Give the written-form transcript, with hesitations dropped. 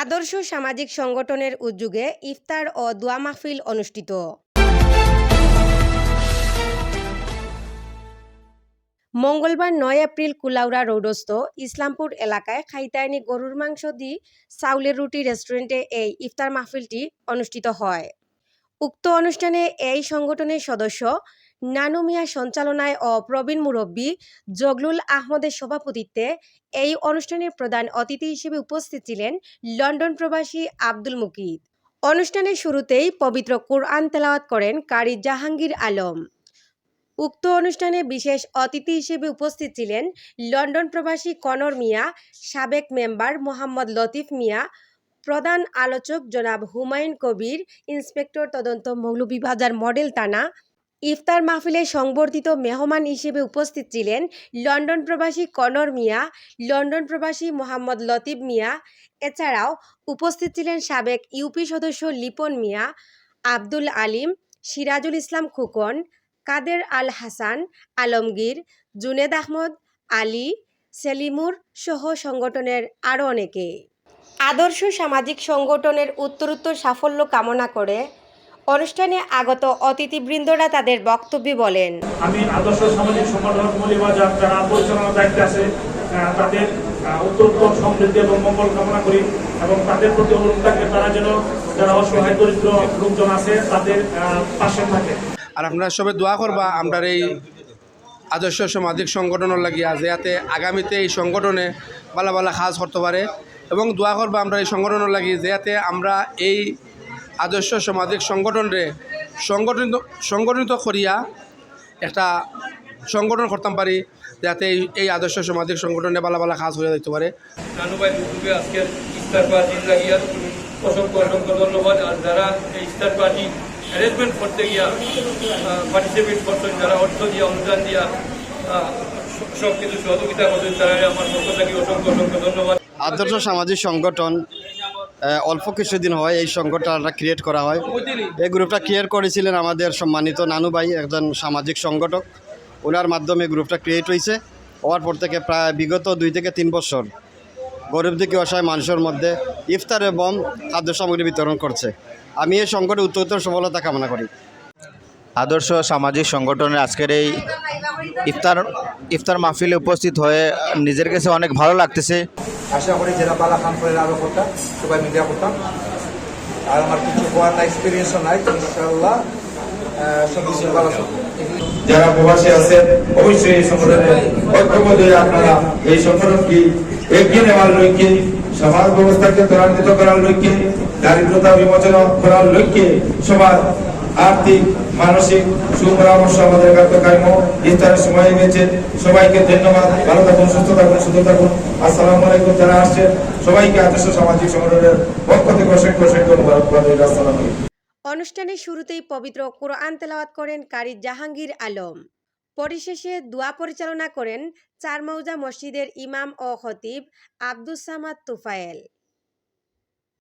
আদর্শ সামাজিক সংগঠনের উদ্যোগে ইফতার ও দোয়া মাহফিল অনুষ্ঠিত। মঙ্গলবার ৯ এপ্রিল কুলাউড়া রোডস্থ ইসলামপুর এলাকায় খাইতায়নি গরুর মাংস দি চাউলের রুটি রেস্টুরেন্টে এই ইফতার মাহফিলটি অনুষ্ঠিত হয়। উক্ত অনুষ্ঠানে এই সংগঠনের সদস্য নানু মিয়া সঞ্চালনায় ও প্রবীণ মুরব্বী জগলুল আহমদের সভাপতিত্বে এই অনুষ্ঠানের প্রধান অতিথি হিসেবে উপস্থিত ছিলেন লন্ডন প্রবাসী আব্দুল মুকিত। অনুষ্ঠানের শুরুতেই পবিত্র কোরআন তেলাওয়াত করেন কারি জাহাঙ্গীর আলম। উক্ত অনুষ্ঠানে বিশেষ অতিথি হিসেবে উপস্থিত ছিলেন লন্ডন প্রবাসী কনর মিয়া, সাবেক মেম্বার মোহাম্মদ লতিফ মিয়া, প্রধান আলোচক জনাব হুমায়ুন কবির, ইন্সপেক্টর তদন্ত মৌলভীবাজার মডেল থানা। ইফতার মাহফিলে সংবর্ধিত মেহমান হিসেবে উপস্থিত ছিলেন লন্ডন প্রবাসী কনর মিয়া, লন্ডন প্রবাসী মোহাম্মদ লতিফ মিয়া। এছাড়াও উপস্থিত ছিলেন সাবেক ইউপি সদস্য লিপন মিয়া, আব্দুল আলিম, সিরাজুল ইসলাম খোকন, কাদের আল হাসান, আলমগীর, জুনেদ আহমদ, আলী, সেলিমুর সহ সংগঠনের আরও অনেকে। আদর্শ সামাজিক সংগঠনের উত্তরোত্তর সাফল্য কামনা করে অনুষ্ঠানে আগত অতিথিবৃন্দরা তাদের বক্তব্যে বলেন, আমি আদর্শ সামাজিক সংগঠন মৌলভীবাজার যারা পরিচালনার দায়িত্বে আছে তাদের উত্তরোত্তর সমৃদ্ধি এবং মঙ্গল কামনা করি এবং তাদের প্রতি অনুরোধ থাকে তারা যেন যারা অসহায় দরিদ্র লোকজন আছে তাদের পাশে থাকে। আর আপনারা সবাই দোয়া করবা আমরা এই আদর্শ সামাজিক সংগঠনের লাগিয়া যাতে আগামীতে এই সংগঠনে ভালো ভালো কাজ করতে পারে এবং দোয়া করবা আমরা এই সংগঠনের লাগি যাতে আমরা এই আদর্শ সামাজিক সংগঠনরে সংগঠিত করিয়া একটা সংগঠন করতাম পারি যাতে এই আদর্শ সামাজিক সংগঠনে ভালো ভালো কাজ হয়ে যেতে পারে। নানুভাই ইউটিউবে আজকের ইফতার পার্টি লাগিয়া অসংখ্য অসংখ্য ধন্যবাদ। আর যারা এই ইফতার পার্টি অ্যারেঞ্জমেন্ট করতে গিয়া পার্টিসিপেট করছেন, যারা অর্থ দিয়া অনুদান দিয়া সব কিছু সহযোগিতা করছেন, তারা আমার পক্ষ থেকে অসংখ্য অসংখ্য ধন্যবাদ। আদর্শ সামাজিক সংগঠন অল্প কিছুদিন হয় এই সংগঠনটা ক্রিয়েট করা হয়। এই গ্রুপটা ক্রিয়েট করেছিলেন আমাদের সম্মানিত নানু ভাই, একজন সামাজিক সংগঠক। ওনার মাধ্যমে গ্রুপটা ক্রিয়েট হয়েছে। হওয়ার পর থেকে প্রায় বিগত 2 থেকে 3 বছর গরিব দুঃখী অসহায় মানুষের মধ্যে ইফতার এবং খাদ্য সামগ্রী বিতরণ করছে। আমি এই সংগঠনের উত্তরোত্তর সফলতা কামনা করি। আদর্শ সামাজিক সংগঠনের আজকের এই ইফতার মাহফিলে উপস্থিত হয়ে নিজের কাছে অনেক ভালো লাগতেছে। আশা করি যারা বালা খান করে আরও করতাম, সবাই মিডিয়া করতাম। আর আমার কিছু হওয়ার না, এক্সপিরিয়েন্সও নাই, ইনশাআল্লাহ সব কিছু ভালো। যারা প্রবাসী আছেন অবশ্যই এই সংগঠনের ঐক্যবদ্ধ হয়ে আপনারা এই সংগঠনকে এগিয়ে নেওয়ার লক্ষ্যে, সমাজ ব্যবস্থাকে ত্বরান্বিত করার লক্ষ্যে, দারিদ্রতা বিমোচন করার লক্ষ্যে সবার আর্থিক মানসিক সুপরামর্শ আমাদের কার্যক্রম ইফতারের সময় গেছে। সবাইকে ধন্যবাদ। ভালো থাকুন, সুস্থ থাকুন, সুস্থ থাকুন। আসসালামু আলাইকুম। যারা আসছেন সবাইকে আদর্শ সামাজিক সংগঠনের পক্ষ থেকে অসংখ্য অসংখ্য মুবারকবাদ। আসসালামু আলাইকুম। অনুষ্ঠানের শুরুতেই পবিত্র কোরআন তেলাওয়াত করেন কারি জাহাঙ্গীর আলম। পরিশেষে দোয়া পরিচালনা করেন চারমৌজা মসজিদের ইমাম ও খতিব আব্দুস সামাদ তুফায়েল।